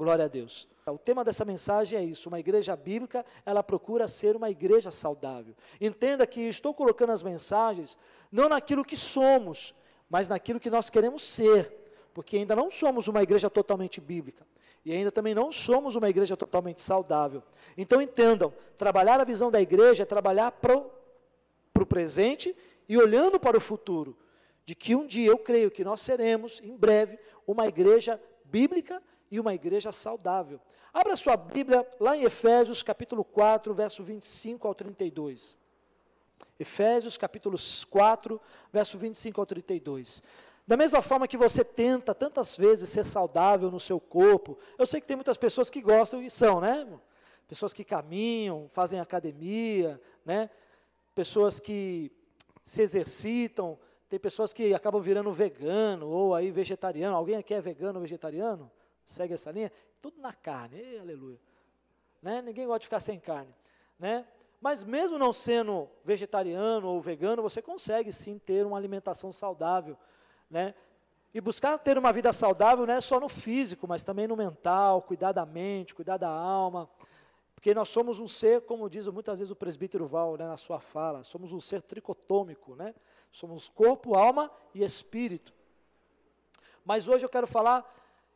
Glória a Deus. O tema dessa mensagem é isso, uma igreja bíblica, ela procura ser uma igreja saudável. Entenda que estou colocando as mensagens, não naquilo que somos, mas naquilo que nós queremos ser, porque ainda não somos uma igreja totalmente bíblica, e ainda também não somos uma igreja totalmente saudável. Então entendam, trabalhar a visão da igreja é trabalhar para o presente e olhando para o futuro, de que um dia eu creio que nós seremos, em breve, uma igreja bíblica e uma igreja saudável. Abra sua Bíblia lá em Efésios capítulo 4, verso 25 ao 32. Efésios capítulo 4, verso 25 ao 32. Da mesma forma que você tenta tantas vezes ser saudável no seu corpo, eu sei que tem muitas pessoas que gostam e são, né? Pessoas que caminham, fazem academia, né? Pessoas que se exercitam, tem pessoas que acabam virando vegano ou aí vegetariano. Alguém aqui é vegano ou vegetariano? Segue essa linha? Tudo na carne, ei, aleluia. Né? Ninguém gosta de ficar sem carne, né? Mas mesmo não sendo vegetariano ou vegano, você consegue sim ter uma alimentação saudável, né? E buscar ter uma vida saudável não é só no físico, mas também no mental, cuidar da mente, cuidar da alma, porque nós somos um ser, como diz muitas vezes o presbítero Val, né, na sua fala, somos um ser tricotômico, né? Somos corpo, alma e espírito. Mas hoje eu quero falar,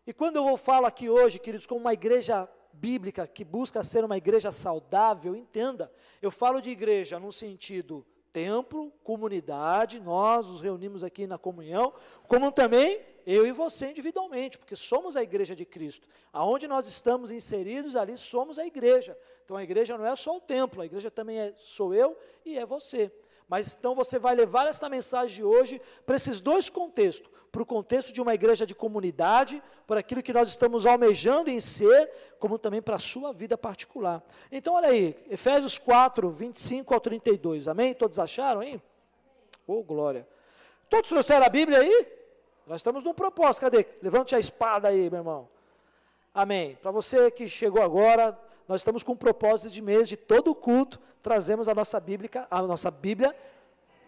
e quando eu falo aqui hoje, queridos, como uma igreja bíblica que busca ser uma igreja saudável, entenda, eu falo de igreja no sentido templo, comunidade, nós nos reunimos aqui na comunhão, como também eu e você individualmente, porque somos a igreja de Cristo. Aonde nós estamos inseridos, ali somos a igreja. Então a igreja não é só o templo, a igreja também sou eu e é você. Mas então você vai levar esta mensagem de hoje para esses dois contextos, para o contexto de uma igreja de comunidade, para aquilo que nós estamos almejando em ser, como também para a sua vida particular. Então olha aí, Efésios 4, 25 ao 32, amém? Todos acharam aí? Oh, glória! Todos trouxeram a Bíblia aí? Nós estamos num propósito, cadê? Levante a espada aí, meu irmão. Amém. Para você que chegou agora, nós estamos com um propósito de mês, de todo o culto, trazemos a nossa Bíblia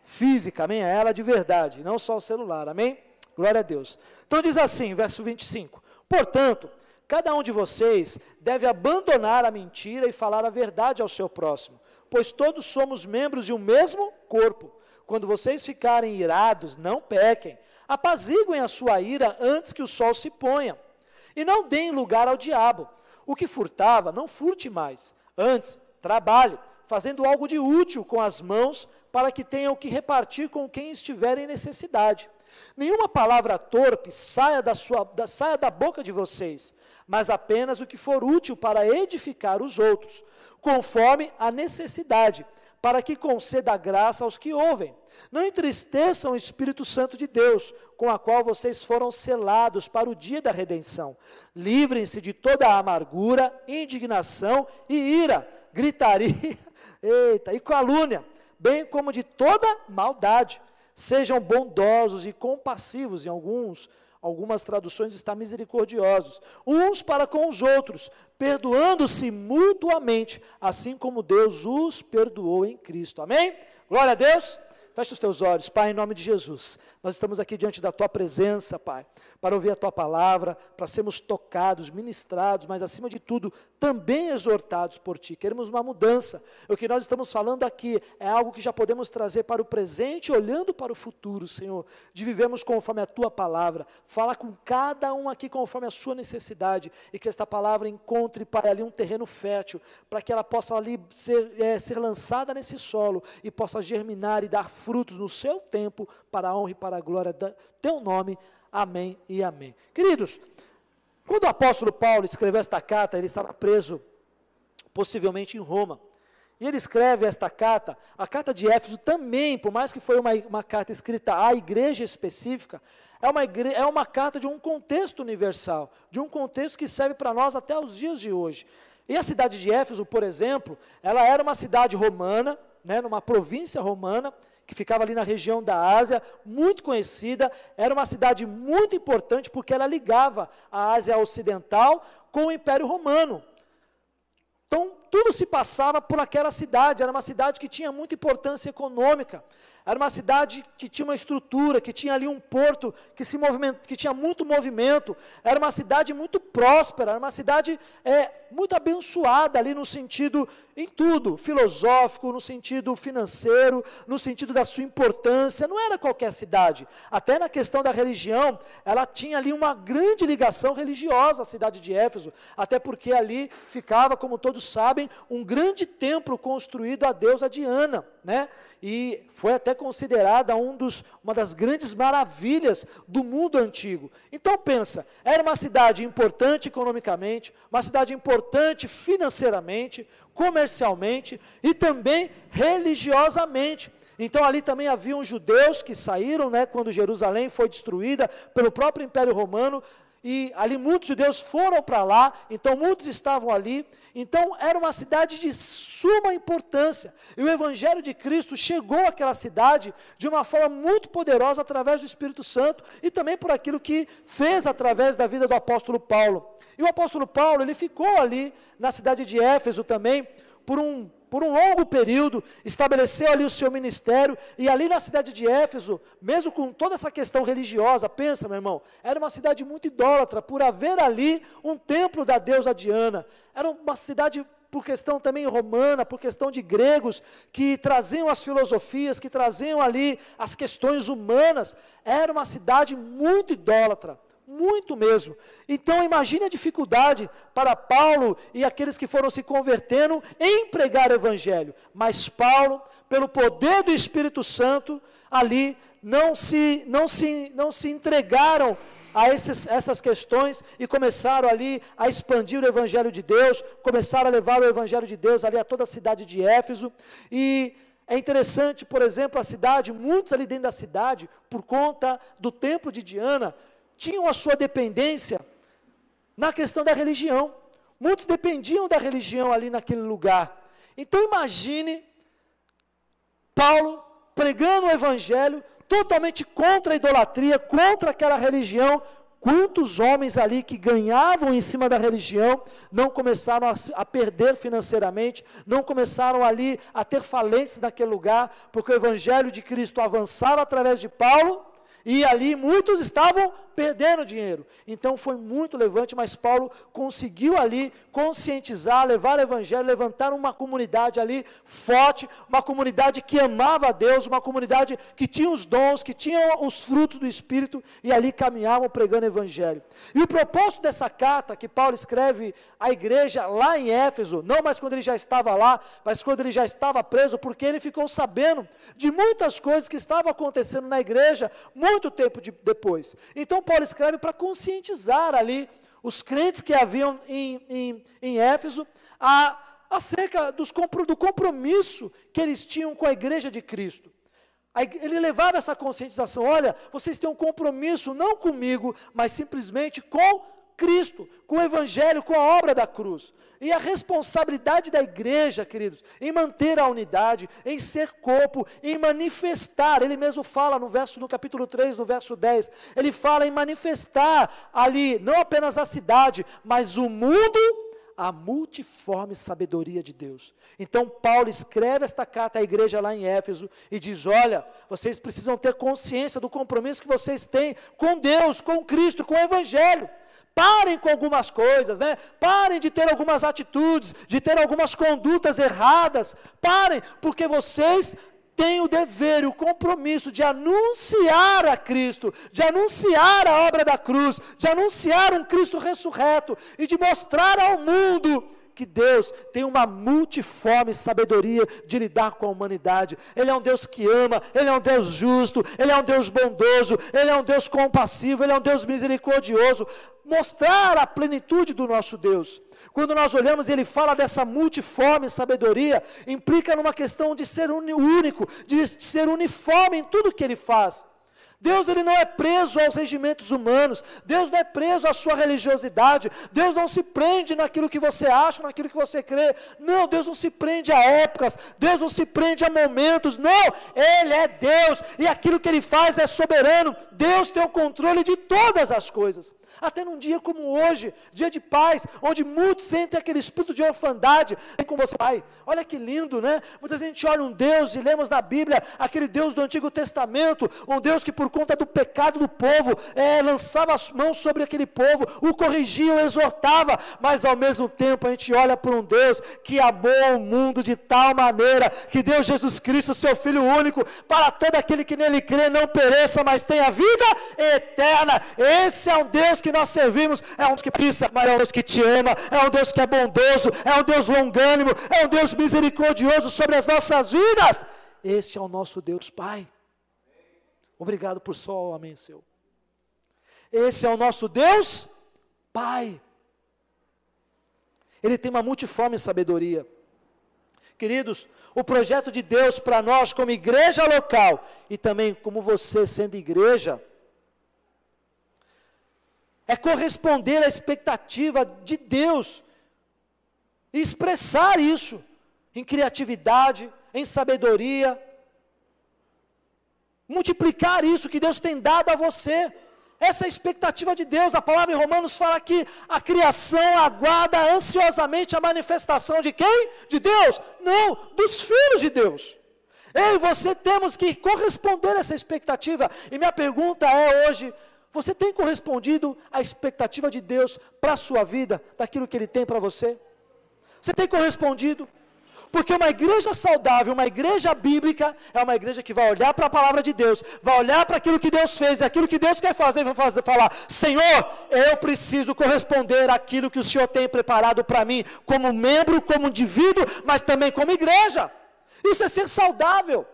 física, amém? É ela de verdade, não só o celular, amém? Glória a Deus. Então diz assim, verso 25, portanto, cada um de vocês deve abandonar a mentira e falar a verdade ao seu próximo, pois todos somos membros de um mesmo corpo. Quando vocês ficarem irados, não pequem, apaziguem a sua ira antes que o sol se ponha, e não deem lugar ao diabo. O que furtava, não furte mais, antes, trabalhe, fazendo algo de útil com as mãos, para que tenham que repartir com quem estiver em necessidade. Nenhuma palavra torpe saia da boca de vocês, mas apenas o que for útil para edificar os outros, conforme a necessidade, para que conceda graça aos que ouvem. Não entristeçam o Espírito Santo de Deus, com a qual vocês foram selados para o dia da redenção. Livrem-se de toda a amargura, indignação e ira, gritaria, e calúnia, bem como de toda maldade. Sejam bondosos e compassivos, em algumas traduções está misericordiosos, uns para com os outros, perdoando-se mutuamente, assim como Deus os perdoou em Cristo. Amém? Glória a Deus. Feche os teus olhos, Pai, em nome de Jesus. Nós estamos aqui diante da Tua presença, Pai, para ouvir a Tua palavra, para sermos tocados, ministrados, mas acima de tudo, também exortados por Ti. Queremos uma mudança. O que nós estamos falando aqui é algo que já podemos trazer para o presente, olhando para o futuro, Senhor, de vivermos conforme a Tua palavra. Fala com cada um aqui conforme a sua necessidade, e que esta palavra encontre, Pai, ali um terreno fértil, para que ela possa ali ser lançada nesse solo, e possa germinar e dar frutos no seu tempo, para a honra e para a glória do Teu nome. Amém e amém. Queridos, quando o apóstolo Paulo escreveu esta carta, ele estava preso, possivelmente em Roma, e ele escreve esta carta, a carta de Éfeso também, por mais que foi uma carta escrita à igreja específica, é uma carta de um contexto universal, de um contexto que serve para nós até os dias de hoje. E a cidade de Éfeso, por exemplo, ela era uma cidade romana, né, numa província romana, que ficava ali na região da Ásia, muito conhecida, era uma cidade muito importante, porque ela ligava a Ásia Ocidental com o Império Romano. Então, tudo se passava por aquela cidade. Era uma cidade que tinha muita importância econômica. Era uma cidade que tinha uma estrutura, que tinha ali um porto que tinha muito movimento. Era uma cidade muito próspera, era uma cidade muito abençoada ali no sentido, em tudo, filosófico, no sentido financeiro, no sentido da sua importância. Não era qualquer cidade. Até na questão da religião, ela tinha ali uma grande ligação religiosa, a cidade de Éfeso. Até porque ali ficava, como todos sabem, um grande templo construído à deusa Diana, né? E foi até considerada uma das grandes maravilhas do mundo antigo. Então pensa, era uma cidade importante economicamente, uma cidade importante financeiramente, comercialmente e também religiosamente. Então ali também haviam judeus que saíram, né, quando Jerusalém foi destruída pelo próprio Império Romano, e ali muitos judeus foram para lá, então muitos estavam ali. Então era uma cidade de suma importância, e o Evangelho de Cristo chegou àquela cidade de uma forma muito poderosa através do Espírito Santo, e também por aquilo que fez através da vida do apóstolo Paulo. E o apóstolo Paulo, ele ficou ali na cidade de Éfeso também, por um longo período, estabeleceu ali o seu ministério, e ali na cidade de Éfeso, mesmo com toda essa questão religiosa, pensa, meu irmão, era uma cidade muito idólatra, por haver ali um templo da deusa Diana. Era uma cidade, por questão também romana, por questão de gregos, que traziam as filosofias, que traziam ali as questões humanas. Era uma cidade muito idólatra, muito mesmo. Então imagine a dificuldade para Paulo e aqueles que foram se convertendo em pregar o Evangelho. Mas Paulo, pelo poder do Espírito Santo, ali não se entregaram a essas questões e começaram ali a expandir o Evangelho de Deus, começaram a levar o Evangelho de Deus ali a toda a cidade de Éfeso. E é interessante, por exemplo, a cidade, muitos ali dentro da cidade, por conta do templo de Diana, tinham a sua dependência na questão da religião. Muitos dependiam da religião ali naquele lugar. Então imagine Paulo pregando o Evangelho totalmente contra a idolatria, contra aquela religião. Quantos homens ali que ganhavam em cima da religião não começaram a perder financeiramente, não começaram ali a ter falências naquele lugar, porque o Evangelho de Cristo avançava através de Paulo, e ali muitos estavam perdendo dinheiro. Então foi muito levante, mas Paulo conseguiu ali conscientizar, levar o Evangelho, levantar uma comunidade ali forte, uma comunidade que amava a Deus, uma comunidade que tinha os dons, que tinha os frutos do Espírito, e ali caminhavam pregando o Evangelho. E o propósito dessa carta que Paulo escreve à igreja lá em Éfeso, não mais quando ele já estava lá, mas quando ele já estava preso, porque ele ficou sabendo de muitas coisas que estavam acontecendo na igreja muito tempo depois. Então Paulo escreve para conscientizar ali os crentes que haviam em Éfeso acerca do compromisso que eles tinham com a igreja de Cristo. Ele levava essa conscientização: olha, vocês têm um compromisso não comigo, mas simplesmente com Cristo, com o Evangelho, com a obra da cruz. E a responsabilidade da igreja, queridos, em manter a unidade, em ser corpo, em manifestar. Ele mesmo fala no capítulo 3, no verso 10, ele fala em manifestar ali, não apenas a cidade, mas o mundo, a multiforme sabedoria de Deus. Então Paulo escreve esta carta à igreja lá em Éfeso e diz: olha, vocês precisam ter consciência do compromisso que vocês têm com Deus, com Cristo, com o Evangelho. Parem com algumas coisas, né? Parem de ter algumas atitudes, de ter algumas condutas erradas. Parem, porque vocês têm o dever e o compromisso de anunciar a Cristo, de anunciar a obra da cruz, de anunciar um Cristo ressurreto e de mostrar ao mundo que Deus tem uma multiforme sabedoria de lidar com a humanidade. Ele é um Deus que ama, Ele é um Deus justo, Ele é um Deus bondoso, Ele é um Deus compassivo, Ele é um Deus misericordioso. Mostrar a plenitude do nosso Deus. Quando nós olhamos e ele fala dessa multiforme sabedoria, implica numa questão de ser único, de ser uniforme em tudo que ele faz. Deus, ele não é preso aos regimentos humanos. Deus não é preso à sua religiosidade. Deus não se prende naquilo que você acha, naquilo que você crê. Não, Deus não se prende a épocas. Deus não se prende a momentos. Não, Ele é Deus e aquilo que Ele faz é soberano. Deus tem o controle de todas as coisas. até num dia como hoje, dia de paz, onde muitos sentem aquele espírito de orfandade com você, Pai. Olha que lindo, né? Muitas vezes a gente olha um Deus e lemos na Bíblia aquele Deus do Antigo Testamento, um Deus que por conta do pecado do povo, lançava as mãos sobre aquele povo, o corrigia, o exortava, mas ao mesmo tempo a gente olha para um Deus que amou o mundo de tal maneira, que deu Jesus Cristo, seu Filho único, para todo aquele que nele crê não pereça, mas tenha vida eterna. Esse é um Deus que nós servimos, é um Deus que pensa, mas é um Deus que te ama, é um Deus que é bondoso, é um Deus longânimo, é um Deus misericordioso sobre as nossas vidas. Este é o nosso Deus Pai. Obrigado por só o amém seu. Esse é o nosso Deus Pai. Ele tem uma multiforme sabedoria. Queridos, o projeto de Deus para nós como igreja local, e também como você sendo igreja, é corresponder à expectativa de Deus, e expressar isso, em criatividade, em sabedoria, multiplicar isso que Deus tem dado a você. Essa é a expectativa de Deus. A palavra em Romanos fala que a criação aguarda ansiosamente a manifestação de quem? De Deus? Não, dos filhos de Deus. Eu e você temos que corresponder a essa expectativa. E minha pergunta é hoje, você tem correspondido à expectativa de Deus para a sua vida, daquilo que Ele tem para você? Você tem correspondido? Porque uma igreja saudável, uma igreja bíblica, é uma igreja que vai olhar para a palavra de Deus, vai olhar para aquilo que Deus fez, aquilo que Deus quer fazer, vai falar, Senhor, eu preciso corresponder àquilo que o Senhor tem preparado para mim, como membro, como indivíduo, mas também como igreja. Isso é ser saudável.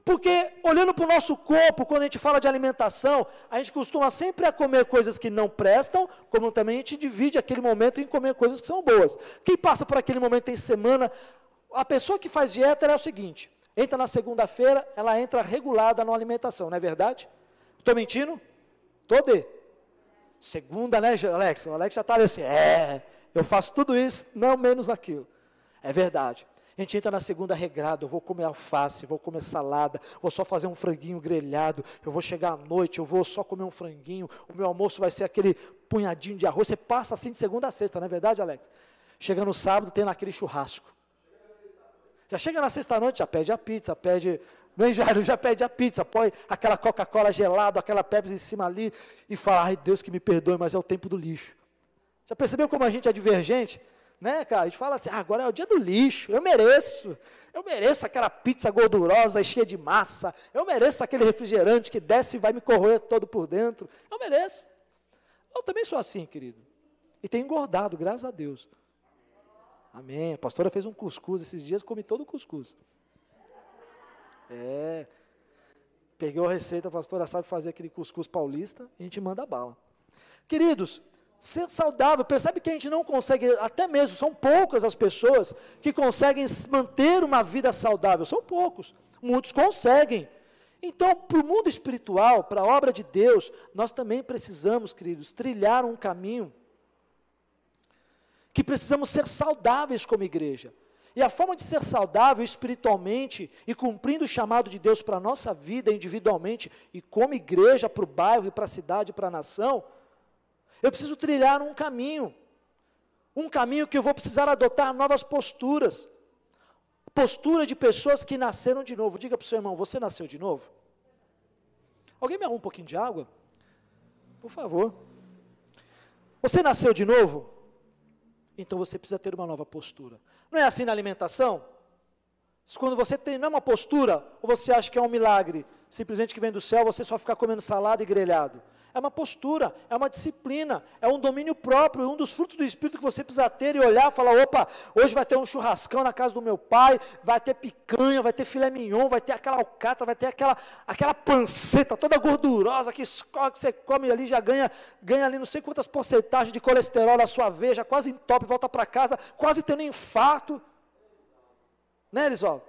Porque, olhando para o nosso corpo, quando a gente fala de alimentação, a gente costuma sempre a comer coisas que não prestam, como também a gente divide aquele momento em comer coisas que são boas. Quem passa por aquele momento em semana, a pessoa que faz dieta, ela é o seguinte, entra na segunda-feira, ela entra regulada na alimentação, não é verdade? Estou mentindo? Todo. Segunda, né, Alex? O Alex já está ali assim, eu faço tudo isso, não menos naquilo. É verdade. A gente entra na segunda regrado, eu vou comer alface, vou comer salada, vou só fazer um franguinho grelhado, eu vou chegar à noite, eu vou só comer um franguinho, o meu almoço vai ser aquele punhadinho de arroz. Você passa assim de segunda a sexta, não é verdade, Alex? Chega no sábado, tem naquele churrasco. Já chega na sexta-noite, já pede a pizza, já pede a pizza, põe aquela Coca-Cola gelada, aquela Pepsi em cima ali, e fala, ai Deus que me perdoe, mas é o tempo do lixo. Já percebeu como a gente é divergente? Né, cara? A gente fala assim, agora é o dia do lixo, eu mereço aquela pizza gordurosa, cheia de massa, eu mereço aquele refrigerante que desce e vai me corroer todo por dentro, eu mereço. Eu também sou assim, querido, e tenho engordado, graças a Deus. Amém. A pastora fez um cuscuz esses dias, comi todo o cuscuz. Peguei a receita, a pastora sabe fazer aquele cuscuz paulista, e a gente manda bala. Queridos, ser saudável, percebe que a gente não consegue, até mesmo, são poucas as pessoas que conseguem manter uma vida saudável, são poucos, muitos conseguem. Então, para o mundo espiritual, para a obra de Deus, nós também precisamos, queridos, trilhar um caminho, que precisamos ser saudáveis como igreja. E a forma de ser saudável espiritualmente e cumprindo o chamado de Deus para a nossa vida individualmente e como igreja, para o bairro e para a cidade e para a nação, eu preciso trilhar um caminho que eu vou precisar adotar novas posturas, postura de pessoas que nasceram de novo. Diga para o seu irmão, você nasceu de novo? Alguém me arruma um pouquinho de água? Por favor. Você nasceu de novo? Então você precisa ter uma nova postura. Não é assim na alimentação? Quando você tem, não é uma postura, ou você acha que é um milagre, simplesmente que vem do céu, você só ficar comendo salada e grelhado. É uma postura, é uma disciplina, é um domínio próprio, é um dos frutos do Espírito que você precisa ter e olhar e falar, opa, hoje vai ter um churrascão na casa do meu pai, vai ter picanha, vai ter filé mignon, vai ter aquela alcatra, vai ter aquela panceta toda gordurosa que você come ali, já ganha ali não sei quantas porcentagens de colesterol na sua veia, já quase entope, volta para casa, quase tendo infarto. Né, Elisol?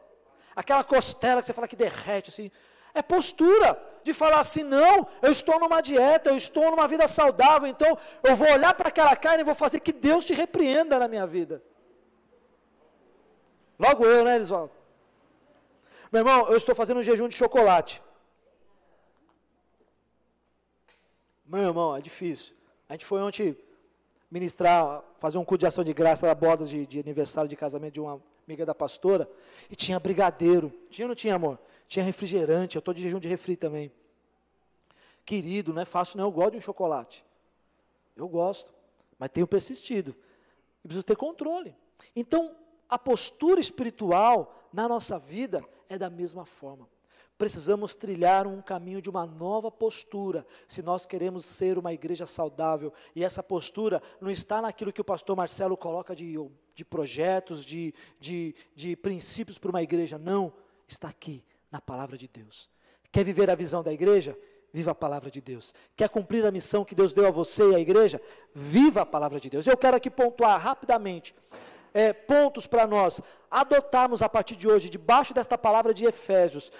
Aquela costela que você fala que derrete assim. É postura de falar assim, não, eu estou numa dieta, eu estou numa vida saudável, então eu vou olhar para aquela carne e vou fazer que Deus te repreenda na minha vida. Logo eu, né, Elisvaldo? Meu irmão, eu estou fazendo um jejum de chocolate. Meu irmão, é difícil. A gente foi ontem ministrar, fazer um culto de ação de graça na boda de aniversário de casamento de uma amiga da pastora, e tinha brigadeiro. Tinha ou não tinha, amor? Tinha refrigerante, eu estou de jejum de refri também. Querido, não é fácil não, eu gosto de um chocolate. Eu gosto, mas tenho persistido. E preciso ter controle. Então, a postura espiritual na nossa vida é da mesma forma. Precisamos trilhar um caminho de uma nova postura, se nós queremos ser uma igreja saudável. E essa postura não está naquilo que o pastor Marcelo coloca de projetos, de princípios para uma igreja. Não, está aqui, na palavra de Deus. Quer viver a visão da igreja? Viva a palavra de Deus. Quer cumprir a missão que Deus deu a você e à igreja? Viva a palavra de Deus. Eu quero aqui pontuar rapidamente pontos para nós adotarmos a partir de hoje, debaixo desta palavra de Efésios,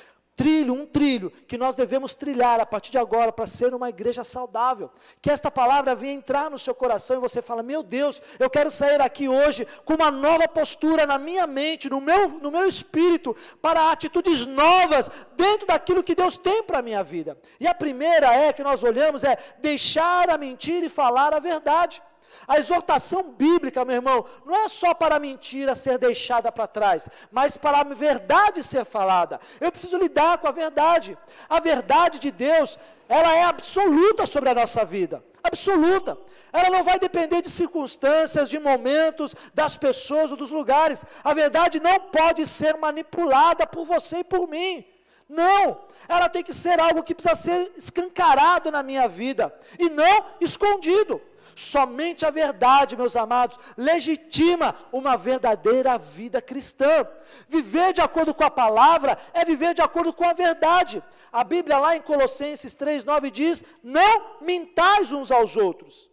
um trilho que nós devemos trilhar a partir de agora para ser uma igreja saudável. Que esta palavra venha entrar no seu coração e você fala, meu Deus, eu quero sair aqui hoje com uma nova postura na minha mente, no meu espírito, para atitudes novas dentro daquilo que Deus tem para a minha vida. E a primeira que nós olhamos deixar a mentira e falar a verdade. A exortação bíblica, meu irmão, não é só para a mentira ser deixada para trás, mas para a verdade ser falada. Eu preciso lidar com a verdade. A verdade de Deus, ela é absoluta sobre a nossa vida. Absoluta. Ela não vai depender de circunstâncias, de momentos, das pessoas ou dos lugares. A verdade não pode ser manipulada por você e por mim. Não, ela tem que ser algo que precisa ser escancarado na minha vida e não escondido. Somente a verdade, meus amados, legitima uma verdadeira vida cristã. Viver de acordo com a palavra é viver de acordo com a verdade. A Bíblia lá em Colossenses 3:9 diz, não mintais uns aos outros.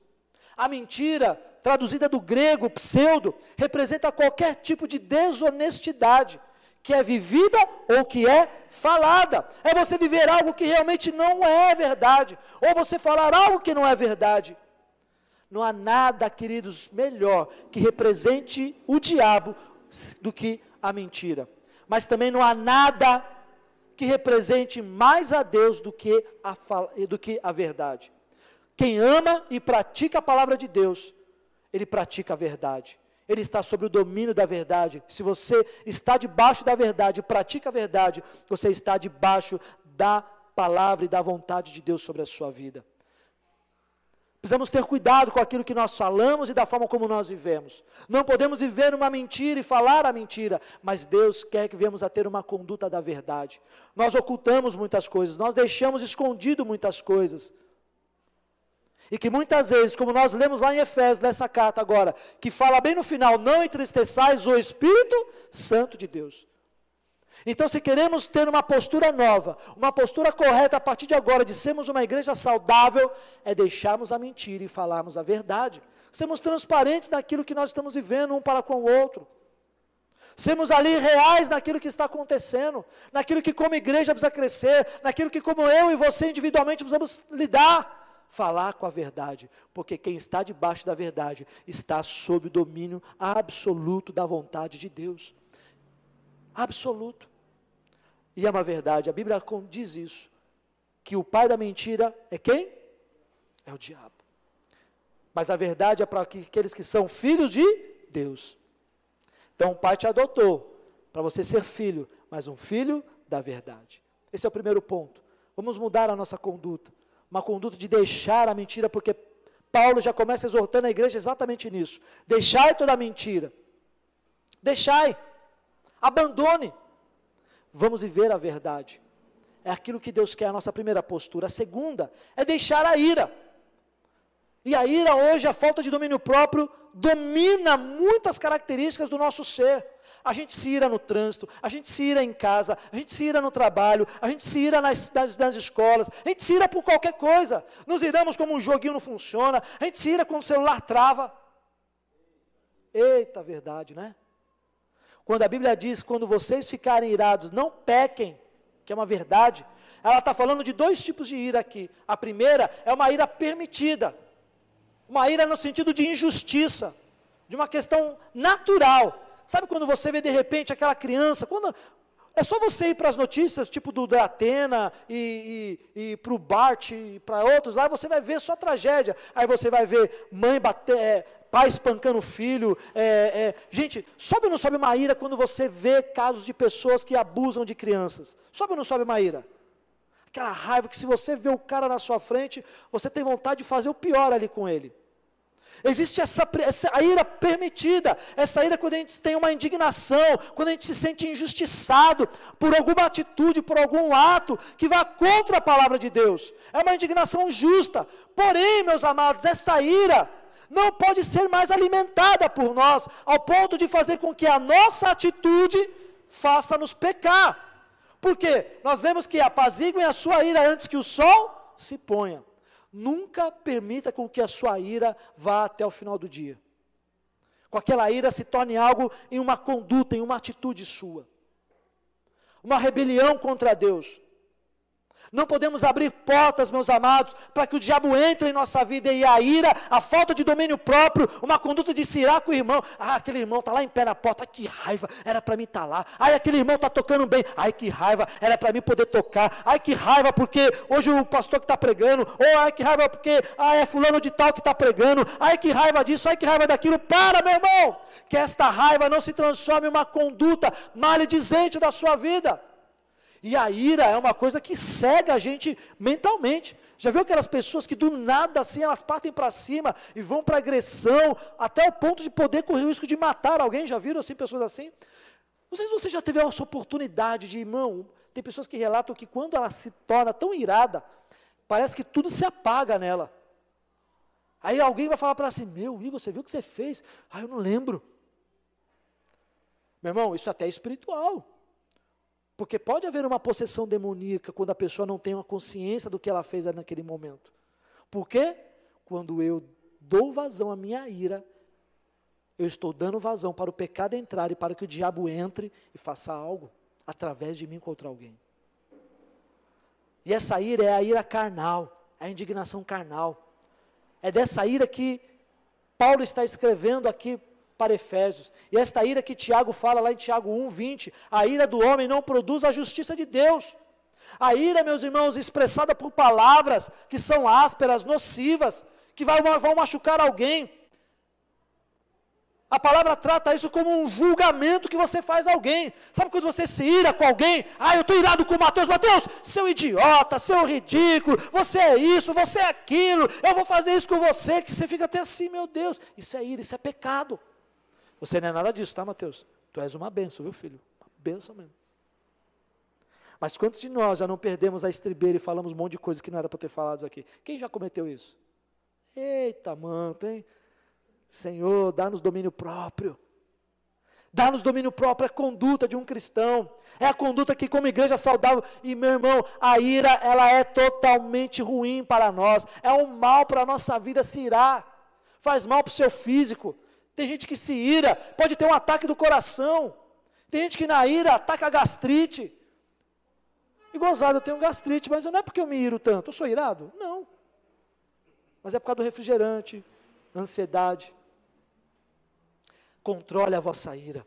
A mentira, traduzida do grego, pseudo, representa qualquer tipo de desonestidade, que é vivida ou que é falada. É você viver algo que realmente não é verdade, ou você falar algo que não é verdade. Não há nada, queridos, melhor que represente o diabo do que a mentira. Mas também não há nada que represente mais a Deus do que a verdade. Quem ama e pratica a palavra de Deus, ele pratica a verdade. Ele está sob o domínio da verdade. Se você está debaixo da verdade, pratica a verdade, você está debaixo da palavra e da vontade de Deus sobre a sua vida. Precisamos ter cuidado com aquilo que nós falamos e da forma como nós vivemos. Não podemos viver uma mentira e falar a mentira, mas Deus quer que venhamos a ter uma conduta da verdade. Nós ocultamos muitas coisas, nós deixamos escondido muitas coisas. E que muitas vezes, como nós lemos lá em Efésios, nessa carta agora, que fala bem no final, não entristeçais o Espírito Santo de Deus. Então, se queremos ter uma postura nova, uma postura correta a partir de agora, de sermos uma igreja saudável, é deixarmos a mentira e falarmos a verdade. Sermos transparentes naquilo que nós estamos vivendo um para com o outro. Sermos ali reais naquilo que está acontecendo, naquilo que como igreja precisa crescer, naquilo que como eu e você individualmente precisamos lidar. Falar com a verdade, porque quem está debaixo da verdade está sob o domínio absoluto da vontade de Deus. Absoluto. E é uma verdade, a Bíblia diz isso, que o pai da mentira é quem? É o diabo. Mas a verdade é para aqueles que são filhos de Deus. Então o pai te adotou para você ser filho, mas um filho da verdade. Esse é o primeiro ponto. Vamos mudar a nossa conduta, uma conduta de deixar a mentira, porque Paulo já começa exortando a igreja exatamente nisso. Deixai toda a mentira. Deixai. Abandone. Vamos viver a verdade. É aquilo que Deus quer, a nossa primeira postura. A segunda é deixar a ira. E a ira hoje, a falta de domínio próprio, domina muitas características do nosso ser. A gente se ira no trânsito, a gente se ira em casa, a gente se ira no trabalho, a gente se ira nas escolas, a gente se ira por qualquer coisa. Nos iramos como um joguinho não funciona, a gente se ira quando o celular trava. Eita, verdade, né? Quando a Bíblia diz, quando vocês ficarem irados, não pequem, que é uma verdade, ela está falando de dois tipos de ira aqui. A primeira é uma ira permitida, uma ira no sentido de injustiça, de uma questão natural. Sabe quando você vê de repente aquela criança, É só você ir para as notícias, tipo do da Atena e para o Bart e para outros lá, você vai ver só tragédia. Aí você vai ver mãe pai espancando filho. Gente, sobe ou não sobe uma ira quando você vê casos de pessoas que abusam de crianças? Sobe ou não sobe uma ira? Aquela raiva que se você vê o cara na sua frente, você tem vontade de fazer o pior ali com ele. Existe essa ira permitida, essa ira quando a gente tem uma indignação, quando a gente se sente injustiçado por alguma atitude, por algum ato que vá contra a palavra de Deus. É uma indignação justa. Porém, meus amados, essa ira não pode ser mais alimentada por nós, ao ponto de fazer com que a nossa atitude faça-nos pecar. Por quê? Nós lemos que apaziguem a sua ira antes que o sol se ponha. Nunca permita com que a sua ira vá até o final do dia. Com aquela ira se torne algo em uma conduta, em uma atitude sua. Uma rebelião contra Deus. Não podemos abrir portas, meus amados, para que o diabo entre em nossa vida e a ira, a falta de domínio próprio, uma conduta de se irar com o irmão. Aquele irmão está lá em pé na porta, que raiva, era para mim estar lá. Aquele irmão está tocando bem, que raiva, era para mim poder tocar. Que raiva porque hoje o pastor que está pregando, ou que raiva porque é fulano de tal que está pregando. Que raiva disso, que raiva daquilo. Para, meu irmão, que esta raiva não se transforme em uma conduta maledizente da sua vida. E a ira é uma coisa que cega a gente mentalmente. Já viu aquelas pessoas que do nada assim, elas partem para cima e vão para agressão, até o ponto de poder correr o risco de matar alguém? Já viram assim, pessoas assim? Não sei se você já teve essa oportunidade de, irmão, tem pessoas que relatam que quando ela se torna tão irada, parece que tudo se apaga nela. Aí alguém vai falar para ela assim, meu Igor, você viu o que você fez? Eu não lembro. Meu irmão, isso até é espiritual. Porque pode haver uma possessão demoníaca quando a pessoa não tem uma consciência do que ela fez naquele momento. Por quê? Quando eu dou vazão à minha ira, eu estou dando vazão para o pecado entrar e para que o diabo entre e faça algo através de mim contra alguém. E essa ira é a ira carnal, a indignação carnal. É dessa ira que Paulo está escrevendo aqui para Efésios. E esta ira que Tiago fala lá em Tiago 1:20, a ira do homem não produz a justiça de Deus. A ira, meus irmãos, expressada por palavras que são ásperas, nocivas, que vão machucar alguém. A palavra trata isso como um julgamento que você faz a alguém. Sabe quando você se ira com alguém? Eu estou irado com o Mateus. Mateus, seu idiota, seu ridículo, você é isso, você é aquilo, eu vou fazer isso com você, que você fica até assim, meu Deus, isso é ira, isso é pecado. Você não é nada disso, tá, Mateus? Tu és uma bênção, viu, filho? Uma bênção mesmo. Mas quantos de nós já não perdemos a estribeira e falamos um monte de coisa que não era para ter falado aqui? Quem já cometeu isso? Eita, manto, hein? Senhor, dá-nos domínio próprio. Dá-nos domínio próprio, é a conduta de um cristão. É a conduta que como igreja saudável, e meu irmão, a ira, ela é totalmente ruim para nós. É um mal para a nossa vida se irar. Faz mal para o seu físico. Tem gente que se ira, pode ter um ataque do coração. Tem gente que na ira ataca a gastrite. E gozado, eu tenho gastrite, mas não é porque eu me iro tanto. Eu sou irado? Não. Mas é por causa do refrigerante, ansiedade. Controle a vossa ira.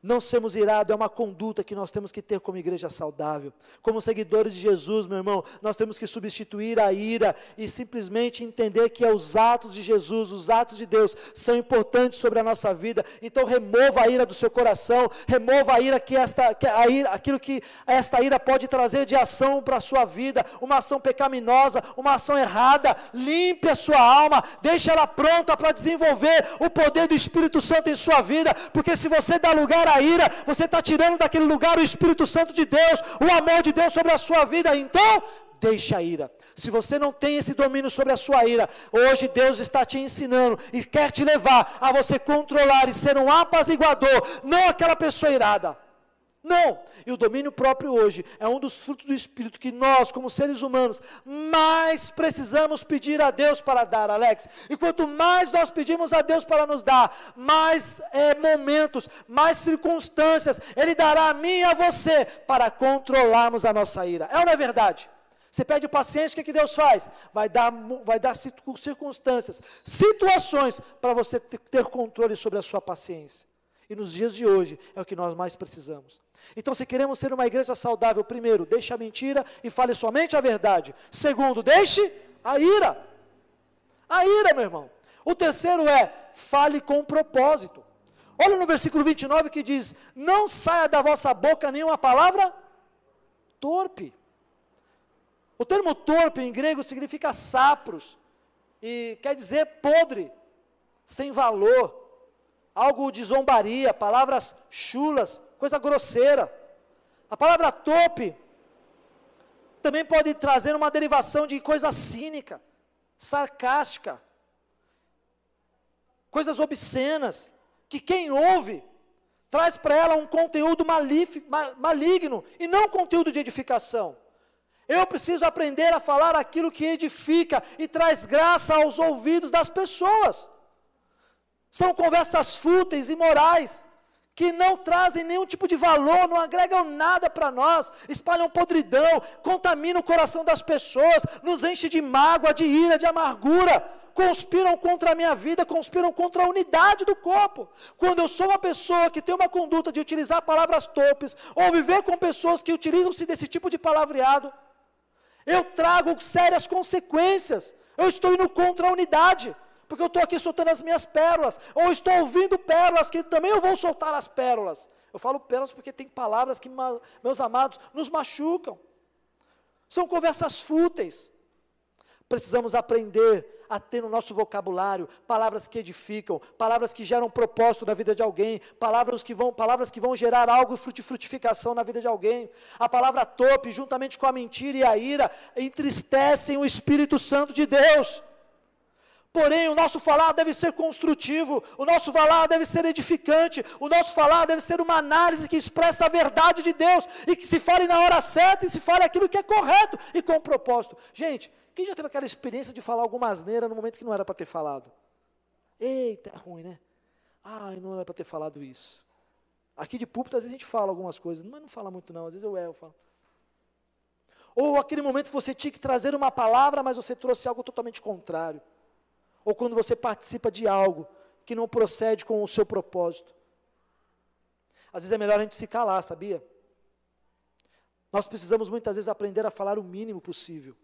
Não sermos irados é uma conduta que nós temos que ter como igreja saudável. Como seguidores de Jesus, meu irmão, nós temos que substituir a ira e simplesmente entender que os atos de Jesus, os atos de Deus, são importantes sobre a nossa vida. Então remova a ira do seu coração, remova a ira aquilo que esta ira pode trazer de ação para a sua vida, uma ação pecaminosa, uma ação errada. Limpe a sua alma, deixe ela pronta para desenvolver o poder do Espírito Santo em sua vida, porque se você dá lugar à ira, você está tirando daquele lugar o Espírito Santo de Deus, o amor de Deus sobre a sua vida. Então, deixa a ira. Se você não tem esse domínio sobre a sua ira, hoje Deus está te ensinando e quer te levar a você controlar e ser um apaziguador, não aquela pessoa irada. Não, e o domínio próprio hoje é um dos frutos do Espírito que nós, como seres humanos, mais precisamos pedir a Deus para dar, Alex. E quanto mais nós pedimos a Deus para nos dar, mais momentos, mais circunstâncias Ele dará a mim e a você para controlarmos a nossa ira. É ou não é verdade? Você pede paciência, o que Deus faz? Vai dar circunstâncias, situações para você ter controle sobre a sua paciência. E nos dias de hoje é o que nós mais precisamos. Então, se queremos ser uma igreja saudável, primeiro, deixe a mentira e fale somente a verdade. Segundo, deixe a ira. A ira, meu irmão. O terceiro é, fale com propósito. Olha no versículo 29 que diz, não saia da vossa boca nenhuma palavra torpe. O termo torpe em grego significa sapros, e quer dizer podre, sem valor, algo de zombaria, palavras chulas, coisa grosseira. A palavra torpe também pode trazer uma derivação de coisa cínica, sarcástica, coisas obscenas, que quem ouve traz para ela um conteúdo maligno e não conteúdo de edificação. Eu preciso aprender a falar aquilo que edifica e traz graça aos ouvidos das pessoas. São conversas fúteis, imorais, que não trazem nenhum tipo de valor, não agregam nada para nós, espalham podridão, contaminam o coração das pessoas, nos enchem de mágoa, de ira, de amargura, conspiram contra a minha vida, conspiram contra a unidade do corpo. Quando eu sou uma pessoa que tem uma conduta de utilizar palavras torpes, ou viver com pessoas que utilizam-se desse tipo de palavreado, eu trago sérias consequências. Eu estou indo contra a unidade, porque eu estou aqui soltando as minhas pérolas, ou estou ouvindo pérolas, que também eu vou soltar as pérolas. Eu falo pérolas porque tem palavras que, meus amados, nos machucam. São conversas fúteis. Precisamos aprender a ter no nosso vocabulário palavras que edificam, palavras que geram propósito na vida de alguém, palavras que vão gerar algo de frutificação na vida de alguém. A palavra torpe, juntamente com a mentira e a ira, entristecem o Espírito Santo de Deus. Porém, o nosso falar deve ser construtivo, o nosso falar deve ser edificante, o nosso falar deve ser uma análise que expressa a verdade de Deus, e que se fale na hora certa, e se fale aquilo que é correto, e com propósito. Gente, quem já teve aquela experiência de falar alguma asneira no momento que não era para ter falado? Eita, é ruim, né? Ai, não era para ter falado isso. Aqui de púlpito, às vezes a gente fala algumas coisas, mas não fala muito não, às vezes eu falo. Ou aquele momento que você tinha que trazer uma palavra, mas você trouxe algo totalmente contrário. Ou quando você participa de algo que não procede com o seu propósito. Às vezes é melhor a gente se calar, sabia? Nós precisamos muitas vezes aprender a falar o mínimo possível,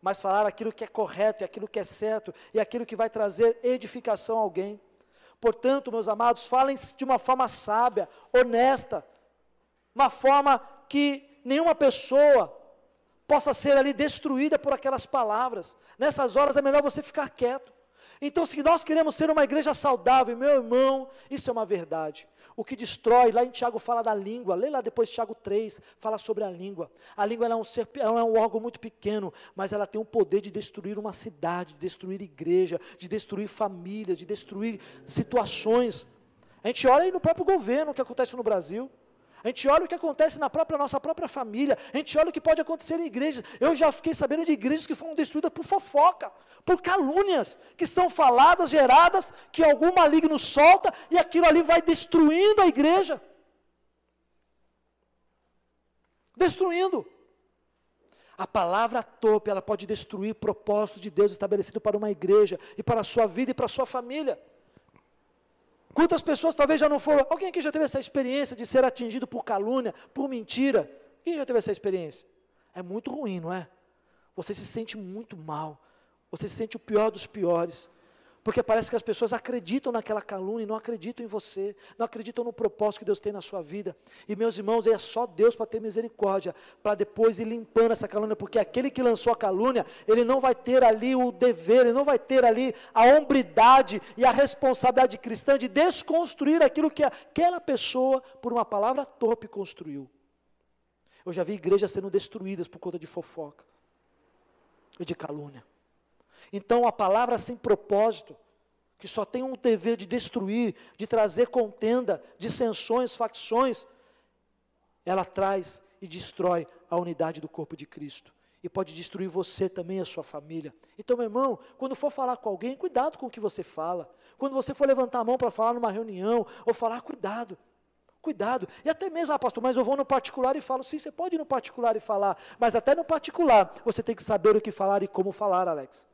mas falar aquilo que é correto, e aquilo que é certo, e aquilo que vai trazer edificação a alguém. Portanto, meus amados, falem de uma forma sábia, honesta, uma forma que nenhuma pessoa possa ser ali destruída por aquelas palavras. Nessas horas é melhor você ficar quieto. Então, se nós queremos ser uma igreja saudável, meu irmão, isso é uma verdade. O que destrói, lá em Tiago fala da língua, lê lá depois Tiago 3, fala sobre a língua. A língua ela é um órgão muito pequeno, mas ela tem o poder de destruir uma cidade, de destruir igreja, de destruir família, de destruir situações. A gente olha aí no próprio governo o que acontece no Brasil. A gente olha o que acontece na nossa própria família. A gente olha o que pode acontecer em igrejas. Eu já fiquei sabendo de igrejas que foram destruídas por fofoca, por calúnias, que são faladas, geradas, que algum maligno solta, e aquilo ali vai destruindo a igreja. Destruindo. A palavra torpe, ela pode destruir o propósito de Deus estabelecido para uma igreja, e para a sua vida e para a sua família. Quantas pessoas talvez já não foram? Alguém aqui já teve essa experiência de ser atingido por calúnia, por mentira? Quem já teve essa experiência? É muito ruim, não é? Você se sente muito mal. Você se sente o pior dos piores. Porque parece que as pessoas acreditam naquela calúnia e não acreditam em você, não acreditam no propósito que Deus tem na sua vida. E meus irmãos, é só Deus para ter misericórdia, para depois ir limpando essa calúnia, porque aquele que lançou a calúnia, ele não vai ter ali o dever, ele não vai ter ali a hombridade e a responsabilidade cristã de desconstruir aquilo que aquela pessoa, por uma palavra torpe, construiu. Eu já vi igrejas sendo destruídas por conta de fofoca e de calúnia. Então, a palavra sem propósito, que só tem um dever de destruir, de trazer contenda, dissensões, facções, ela traz e destrói a unidade do corpo de Cristo. E pode destruir você também e a sua família. Então, meu irmão, quando for falar com alguém, cuidado com o que você fala. Quando você for levantar a mão para falar numa reunião, ou falar, cuidado. Cuidado, e até mesmo, pastor, mas eu vou no particular e falo, sim, você pode ir no particular e falar, mas até no particular, você tem que saber o que falar e como falar, Alex.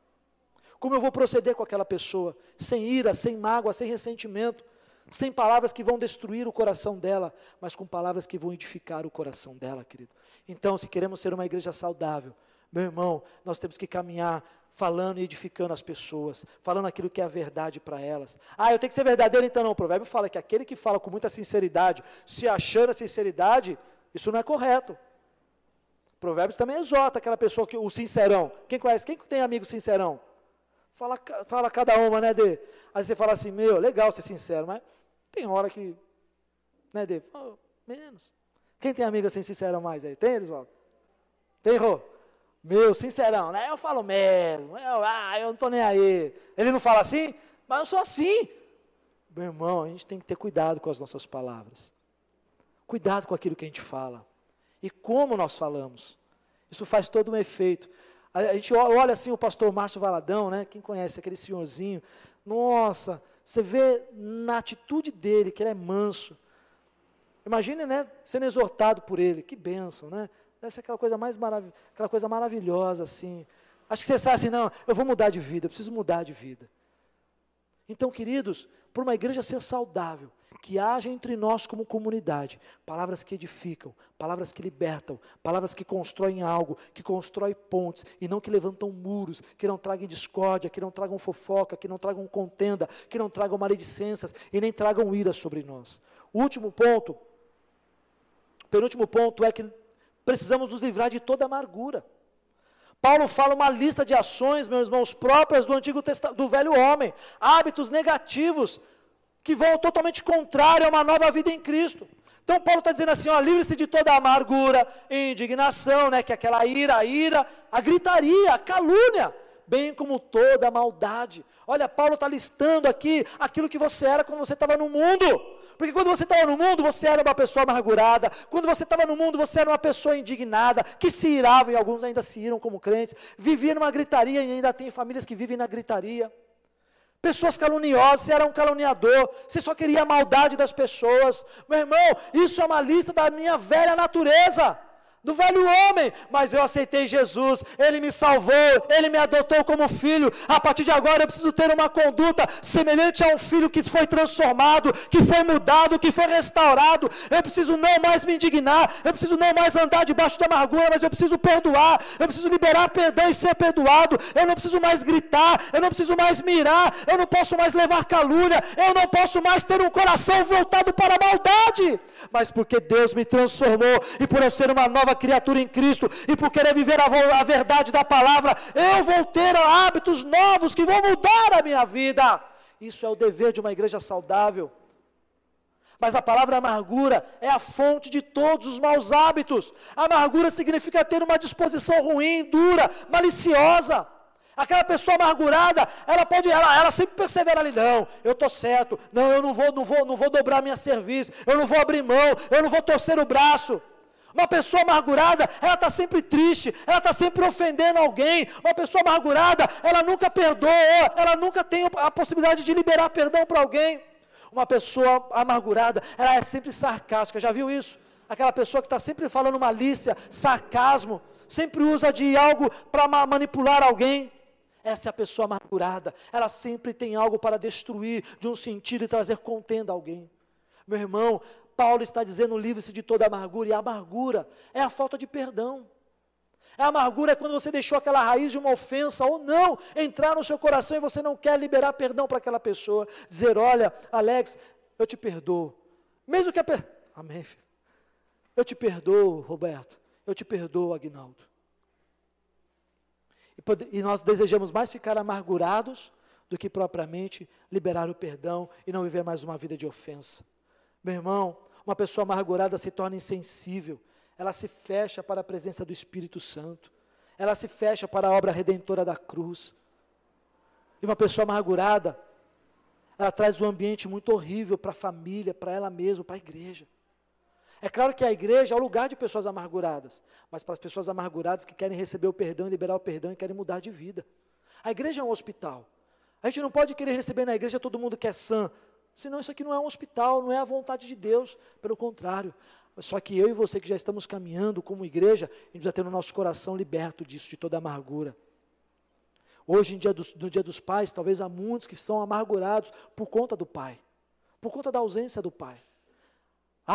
Como eu vou proceder com aquela pessoa, sem ira, sem mágoa, sem ressentimento, sem palavras que vão destruir o coração dela, mas com palavras que vão edificar o coração dela, querido. Então, se queremos ser uma igreja saudável, meu irmão, nós temos que caminhar falando e edificando as pessoas, falando aquilo que é a verdade para elas. Eu tenho que ser verdadeiro, então não. O provérbio fala que aquele que fala com muita sinceridade, se achando a sinceridade, isso não é correto. Provérbios também exorta aquela pessoa, o sincerão. Quem conhece? Quem tem amigo sincerão? Fala cada uma, né, Dê? Aí você fala assim, legal ser sincero, mas tem hora que, né, Dê? Menos. Quem tem amigo assim sincerão mais aí? Tem, Elisvaldo? Tem, Rô? Sincerão, né? Eu falo mesmo, eu não estou nem aí. Ele não fala assim? Mas eu sou assim. Meu irmão, a gente tem que ter cuidado com as nossas palavras. Cuidado com aquilo que a gente fala. E como nós falamos. Isso faz todo um efeito. A gente olha assim o pastor Márcio Valadão, né? Quem conhece aquele senhorzinho. Nossa, você vê na atitude dele que ele é manso. Imagine, né, sendo exortado por ele. Que bênção, né? Deve ser aquela coisa maravilhosa, assim. Acho que você sabe assim, não, eu vou mudar de vida, eu preciso mudar de vida. Então, queridos, para uma igreja ser saudável, que haja entre nós como comunidade, palavras que edificam, palavras que libertam, palavras que constroem algo, que constroem pontes, e não que levantam muros, que não tragam discórdia, que não tragam fofoca, que não tragam contenda, que não tragam maledicências, e nem tragam ira sobre nós. O penúltimo ponto é que precisamos nos livrar de toda amargura. Paulo fala uma lista de ações, meus irmãos, próprias do Velho Homem, hábitos negativos, que vão totalmente contrário a uma nova vida em Cristo. Então Paulo está dizendo assim, livre-se de toda amargura, indignação, né, que é aquela ira, a gritaria, a calúnia, bem como toda a maldade. Olha, Paulo está listando aqui aquilo que você era quando você estava no mundo. Porque quando você estava no mundo, você era uma pessoa amargurada. Quando você estava no mundo, você era uma pessoa indignada, que se irava, e alguns ainda se iram como crentes. Vivia numa gritaria, e ainda tem famílias que vivem na gritaria. Pessoas caluniosas, você era um caluniador, você só queria a maldade das pessoas. Meu irmão, isso é uma lista da minha velha natureza, do velho homem, mas eu aceitei Jesus, Ele me salvou, Ele me adotou como filho. A partir de agora eu preciso ter uma conduta semelhante a um filho que foi transformado, que foi mudado, que foi restaurado. Eu preciso não mais me indignar, eu preciso não mais andar debaixo da amargura, mas eu preciso perdoar, eu preciso liberar perdão e ser perdoado. Eu não preciso mais gritar, eu não preciso mais mirar, eu não posso mais levar calúnia, eu não posso mais ter um coração voltado para a maldade, mas porque Deus me transformou, e por eu ser uma nova criatura em Cristo, e por querer viver a verdade da palavra, eu vou ter hábitos novos que vão mudar a minha vida. Isso é o dever de uma igreja saudável. Mas a palavra amargura é a fonte de todos os maus hábitos. Amargura significa ter uma disposição ruim, dura, maliciosa. Aquela pessoa amargurada, ela sempre persevera ali, não, eu estou certo, não, eu não vou dobrar minha serviço, eu não vou abrir mão, eu não vou torcer o braço. Uma pessoa amargurada, ela está sempre triste, ela está sempre ofendendo alguém. Uma pessoa amargurada, ela nunca perdoa, ela nunca tem a possibilidade de liberar perdão para alguém. Uma pessoa amargurada, ela é sempre sarcástica, já viu isso? Aquela pessoa que está sempre falando malícia, sarcasmo, sempre usa de algo para manipular alguém. Essa é a pessoa amargurada, ela sempre tem algo para destruir de um sentido e trazer contenda a alguém. Meu irmão, Paulo está dizendo, livre-se de toda amargura, e a amargura é a falta de perdão. A amargura é quando você deixou aquela raiz de uma ofensa ou não entrar no seu coração e você não quer liberar perdão para aquela pessoa. Dizer, olha, Alex, eu te perdoo. Mesmo que Amém, filho. Eu te perdoo, Roberto. Eu te perdoo, Aguinaldo. E nós desejamos mais ficar amargurados do que propriamente liberar o perdão e não viver mais uma vida de ofensa. Meu irmão, uma pessoa amargurada se torna insensível, ela se fecha para a presença do Espírito Santo, ela se fecha para a obra redentora da cruz. E uma pessoa amargurada, ela traz um ambiente muito horrível para a família, para ela mesma, para a igreja. É claro que a igreja é o lugar de pessoas amarguradas, mas para as pessoas amarguradas que querem receber o perdão e liberar o perdão e querem mudar de vida. A igreja é um hospital. A gente não pode querer receber na igreja todo mundo que é sã, senão isso aqui não é um hospital, não é a vontade de Deus, pelo contrário. Só que eu e você que já estamos caminhando como igreja, a gente precisa ter no nosso coração liberto disso, de toda amargura. Hoje, no dia dos pais, talvez há muitos que são amargurados por conta do pai. por conta da ausência do pai.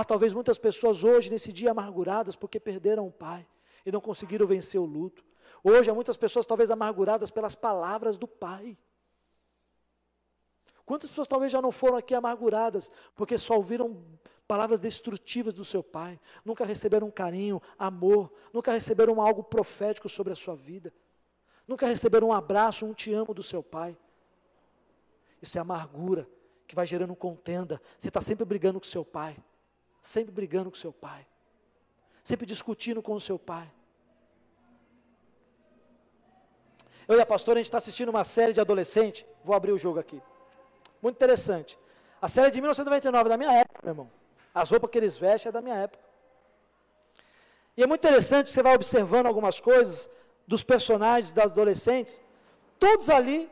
Talvez muitas pessoas hoje, nesse dia, amarguradas porque perderam o pai e não conseguiram vencer o luto. Hoje há muitas pessoas talvez amarguradas pelas palavras do pai. Quantas pessoas talvez já não foram aqui amarguradas porque só ouviram palavras destrutivas do seu pai, nunca receberam um carinho, amor, nunca receberam algo profético sobre a sua vida, nunca receberam um abraço, um te amo do seu pai. Isso é amargura que vai gerando contenda. Você está sempre brigando com seu pai, sempre brigando com seu pai, sempre discutindo com o seu pai. Eu e a pastora, a gente está assistindo uma série de adolescente, vou abrir o jogo aqui, muito interessante. A série é de 1999, da minha época, meu irmão. As roupas que eles vestem é da minha época. E é muito interessante, você vai observando algumas coisas dos personagens, das adolescentes, todos ali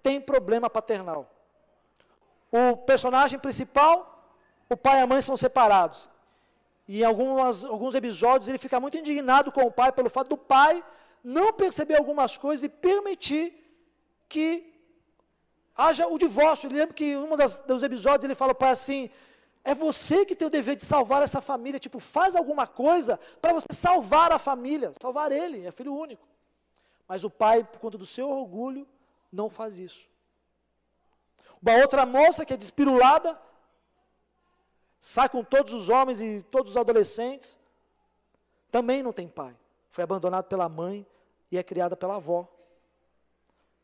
têm problema paternal. O personagem principal, o pai e a mãe são separados. E em alguns episódios ele fica muito indignado com o pai, pelo fato do pai não perceber algumas coisas e permitir que haja o divórcio. Ele lembra que em um dos episódios ele fala para o pai assim: é você que tem o dever de salvar essa família, tipo, faz alguma coisa para você salvar a família, salvar ele, é filho único. Mas o pai, por conta do seu orgulho, não faz isso. Uma outra moça que é despirulada, sai com todos os homens e todos os adolescentes, também não tem pai. Foi abandonado pela mãe e é criada pela avó.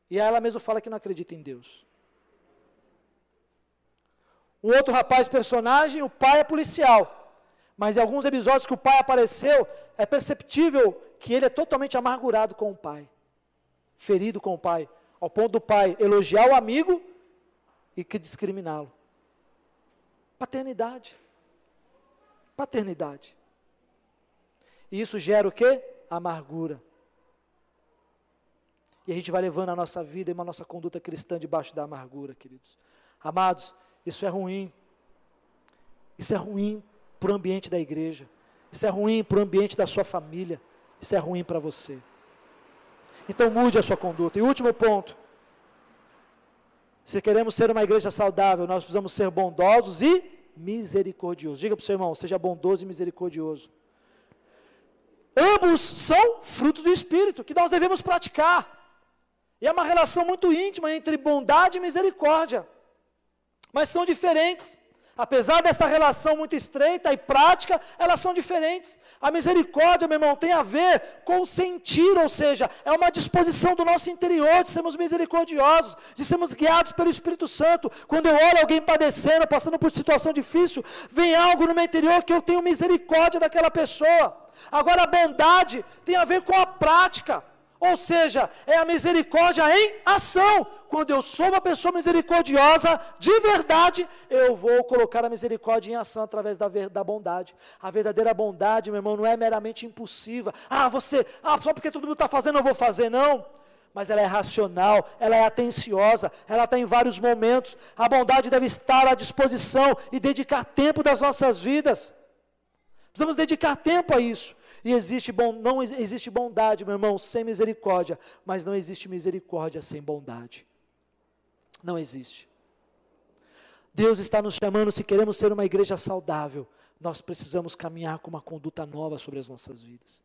E ela mesma fala que não acredita em Deus. Um outro rapaz personagem, o pai é policial. Mas em alguns episódios que o pai apareceu, é perceptível que ele é totalmente amargurado com o pai. Ferido com o pai. Ao ponto do pai elogiar o amigo e que discriminá-lo. Paternidade. Paternidade. E isso gera o quê? Amargura. E a gente vai levando a nossa vida e a nossa conduta cristã debaixo da amargura, queridos. Amados, isso é ruim. Isso é ruim para o ambiente da igreja. Isso é ruim para o ambiente da sua família. Isso é ruim para você. Então mude a sua conduta. E último ponto. Se queremos ser uma igreja saudável, nós precisamos ser bondosos e misericordiosos. Diga para o seu irmão, seja bondoso e misericordioso. Ambos são frutos do Espírito, que nós devemos praticar. E é uma relação muito íntima entre bondade e misericórdia. Mas são diferentes. Apesar desta relação muito estreita e prática, elas são diferentes. A misericórdia, meu irmão, tem a ver com o sentir, ou seja, é uma disposição do nosso interior de sermos misericordiosos, de sermos guiados pelo Espírito Santo. Quando eu olho alguém padecendo, passando por situação difícil, vem algo no meu interior que eu tenho misericórdia daquela pessoa. Agora a bondade tem a ver com a prática. Ou seja, é a misericórdia em ação. Quando eu sou uma pessoa misericordiosa, de verdade, eu vou colocar a misericórdia em ação através da bondade. A verdadeira bondade, meu irmão, não é meramente impulsiva. Só porque todo mundo está fazendo, eu vou fazer, não. Mas ela é racional, ela é atenciosa, ela está em vários momentos. A bondade deve estar à disposição e dedicar tempo das nossas vidas. Precisamos dedicar tempo a isso. E não existe bondade, meu irmão, sem misericórdia, mas não existe misericórdia sem bondade. Não existe. Deus está nos chamando, se queremos ser uma igreja saudável, nós precisamos caminhar com uma conduta nova sobre as nossas vidas.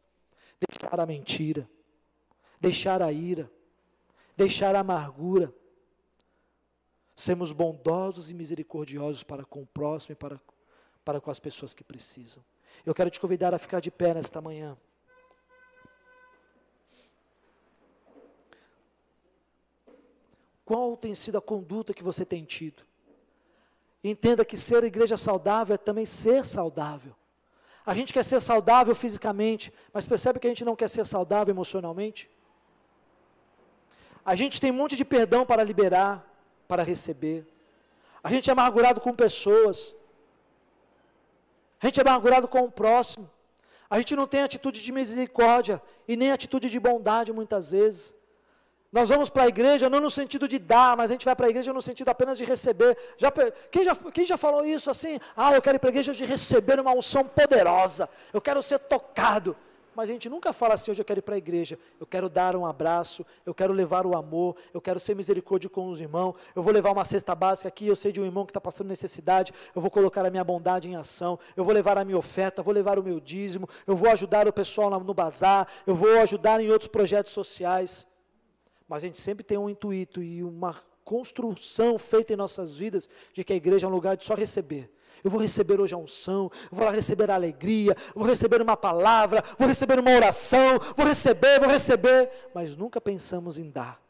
Deixar a mentira, deixar a ira, deixar a amargura. Sermos bondosos e misericordiosos para com o próximo e para com as pessoas que precisam. Eu quero te convidar a ficar de pé nesta manhã. Qual tem sido a conduta que você tem tido? Entenda que ser igreja saudável é também ser saudável. A gente quer ser saudável fisicamente, mas percebe que a gente não quer ser saudável emocionalmente? A gente tem um monte de perdão para liberar, para receber. A gente é amargurado com pessoas. A gente é amargurado com o próximo. A gente não tem atitude de misericórdia e nem atitude de bondade muitas vezes. Nós vamos para a igreja não no sentido de dar, mas a gente vai para a igreja no sentido apenas de receber. Quem já falou isso assim? Eu quero ir para a igreja de receber uma unção poderosa. Eu quero ser tocado. Mas a gente nunca fala assim: hoje eu quero ir para a igreja, eu quero dar um abraço, eu quero levar o amor, eu quero ser misericórdia com os irmãos, eu vou levar uma cesta básica aqui, eu sei de um irmão que está passando necessidade, eu vou colocar a minha bondade em ação, eu vou levar a minha oferta, vou levar o meu dízimo, eu vou ajudar o pessoal no bazar, eu vou ajudar em outros projetos sociais. Mas a gente sempre tem um intuito e uma construção feita em nossas vidas de que a igreja é um lugar de só receber. Eu vou receber hoje a unção, vou lá receber a alegria, vou receber uma palavra, vou receber uma oração, vou receber, mas nunca pensamos em dar.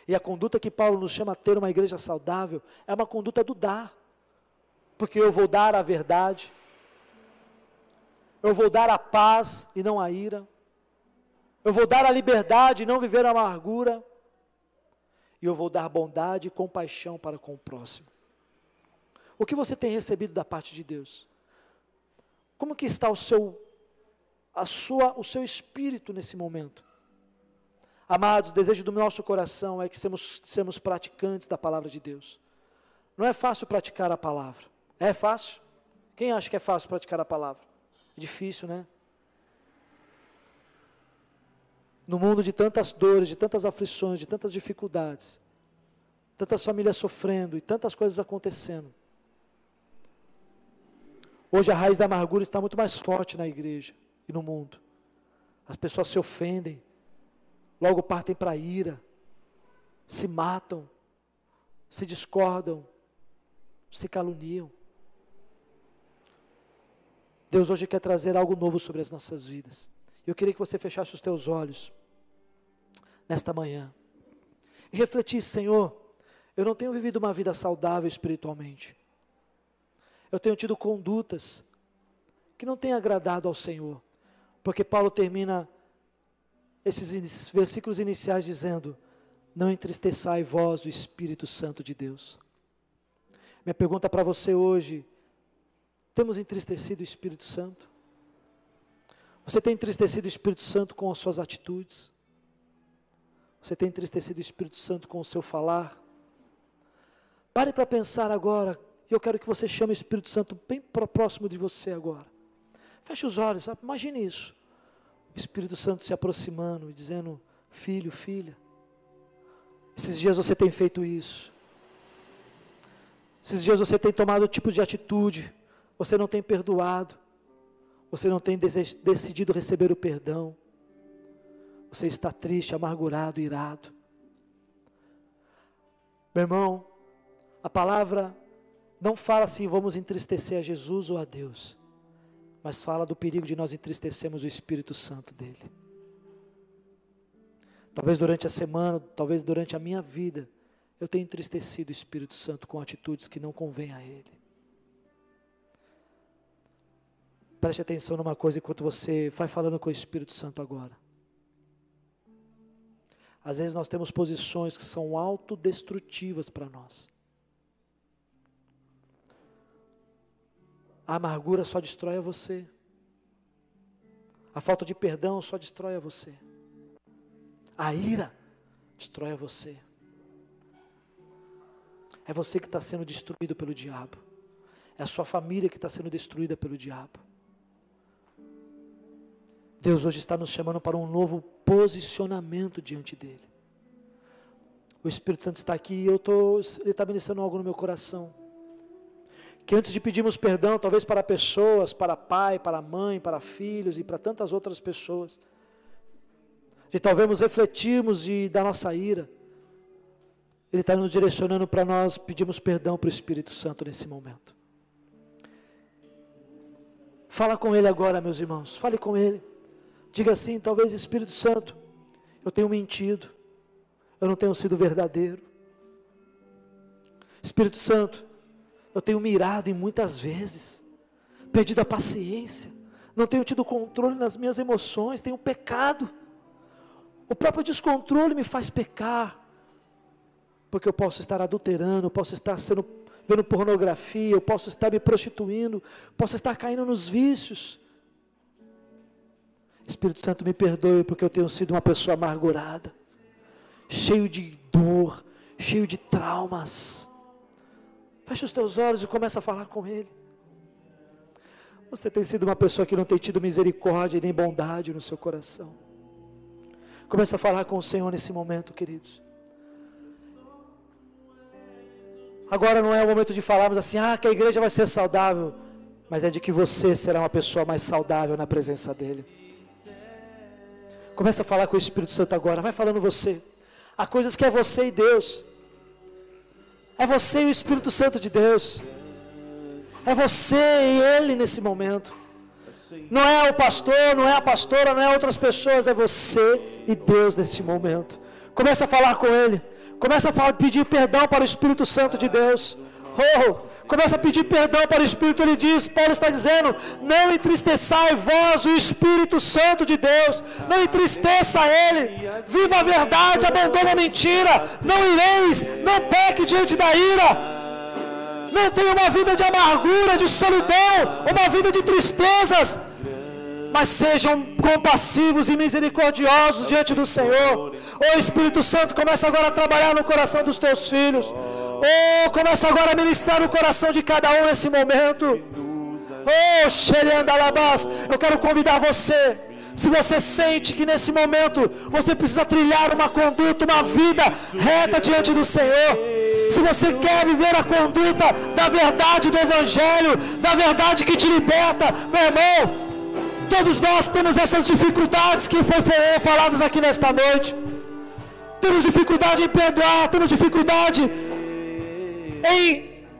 E a conduta que Paulo nos chama a ter uma igreja saudável é uma conduta do dar, porque eu vou dar a verdade, eu vou dar a paz e não a ira, eu vou dar a liberdade e não viver a amargura, e eu vou dar bondade e compaixão para com o próximo. O que você tem recebido da parte de Deus? Como que está o seu espírito nesse momento? Amados, o desejo do nosso coração é que sejamos praticantes da palavra de Deus. Não é fácil praticar a palavra. É fácil? Quem acha que é fácil praticar a palavra? É difícil, né? No mundo de tantas dores, de tantas aflições, de tantas dificuldades, tantas famílias sofrendo e tantas coisas acontecendo, hoje a raiz da amargura está muito mais forte na igreja e no mundo. As pessoas se ofendem, logo partem para a ira, se matam, se discordam, se caluniam. Deus hoje quer trazer algo novo sobre as nossas vidas. Eu queria que você fechasse os teus olhos nesta manhã e refletisse: Senhor, eu não tenho vivido uma vida saudável espiritualmente. Eu tenho tido condutas que não têm agradado ao Senhor, porque Paulo termina esses versículos iniciais dizendo: não entristeçai vós o Espírito Santo de Deus. Minha pergunta para você hoje: temos entristecido o Espírito Santo? Você tem entristecido o Espírito Santo com as suas atitudes? Você tem entristecido o Espírito Santo com o seu falar? Pare para pensar agora. E eu quero que você chame o Espírito Santo bem próximo de você agora. Feche os olhos, sabe? Imagine isso. O Espírito Santo se aproximando e dizendo: filho, filha, esses dias você tem feito isso. Esses dias você tem tomado tipo de atitude. Você não tem perdoado. Você não tem decidido receber o perdão. Você está triste, amargurado, irado. Meu irmão, a palavra não fala assim: vamos entristecer a Jesus ou a Deus, mas fala do perigo de nós entristecermos o Espírito Santo dele. Talvez durante a semana, talvez durante a minha vida, eu tenha entristecido o Espírito Santo com atitudes que não convêm a ele. Preste atenção numa coisa enquanto você vai falando com o Espírito Santo agora. Às vezes nós temos posições que são autodestrutivas para nós. A amargura só destrói a você. A falta de perdão só destrói a você. A ira destrói a você. É você que está sendo destruído pelo diabo. É a sua família que está sendo destruída pelo diabo. Deus hoje está nos chamando para um novo posicionamento diante dele. O Espírito Santo está aqui e ele está ministrando algo no meu coração. Que antes de pedirmos perdão, talvez para pessoas, para pai, para mãe, para filhos e para tantas outras pessoas, de talvez refletirmos da nossa ira, Ele está nos direcionando para nós pedirmos perdão para o Espírito Santo nesse momento. Fala com Ele agora, meus irmãos, fale com Ele. Diga assim: talvez, Espírito Santo, eu tenho mentido, eu não tenho sido verdadeiro. Espírito Santo, eu tenho mirado em muitas vezes, perdido a paciência, não tenho tido controle nas minhas emoções, tenho pecado. O próprio descontrole me faz pecar, porque eu posso estar adulterando, eu posso estar vendo pornografia, eu posso estar me prostituindo, posso estar caindo nos vícios. Espírito Santo, me perdoe, porque eu tenho sido uma pessoa amargurada, cheio de dor, cheio de traumas. Feche os teus olhos e começa a falar com Ele. Você tem sido uma pessoa que não tem tido misericórdia nem bondade no seu coração. Começa a falar com o Senhor nesse momento, queridos. Agora não é o momento de falarmos assim, que a igreja vai ser saudável, mas é de que você será uma pessoa mais saudável na presença dEle. Começa a falar com o Espírito Santo agora, vai falando você. Há coisas que é você e Deus. É você e o Espírito Santo de Deus. É você e Ele nesse momento. Não é o pastor, não é a pastora, não é outras pessoas, é você e Deus nesse momento. Começa a falar com Ele. Começa a pedir perdão para o Espírito Santo de Deus. Começa a pedir perdão para o Espírito. Ele diz, Paulo está dizendo, não entristeçai vós o Espírito Santo de Deus. Não entristeça Ele. Viva a verdade, abandona a mentira. Não ireis, não peque diante da ira. Não tenha uma vida de amargura, de solidão, uma vida de tristezas, mas sejam compassivos e misericordiosos diante do Senhor. Espírito Santo, começa agora a trabalhar no coração dos teus filhos. Começa agora a ministrar no coração de cada um nesse momento. Xeriandalabás, eu quero convidar você. Se você sente que nesse momento você precisa trilhar uma conduta, uma vida reta diante do Senhor, se você quer viver a conduta da verdade do Evangelho, da verdade que te liberta, meu irmão, todos nós temos essas dificuldades que foram faladas aqui nesta noite. Temos dificuldade em perdoar, temos dificuldade em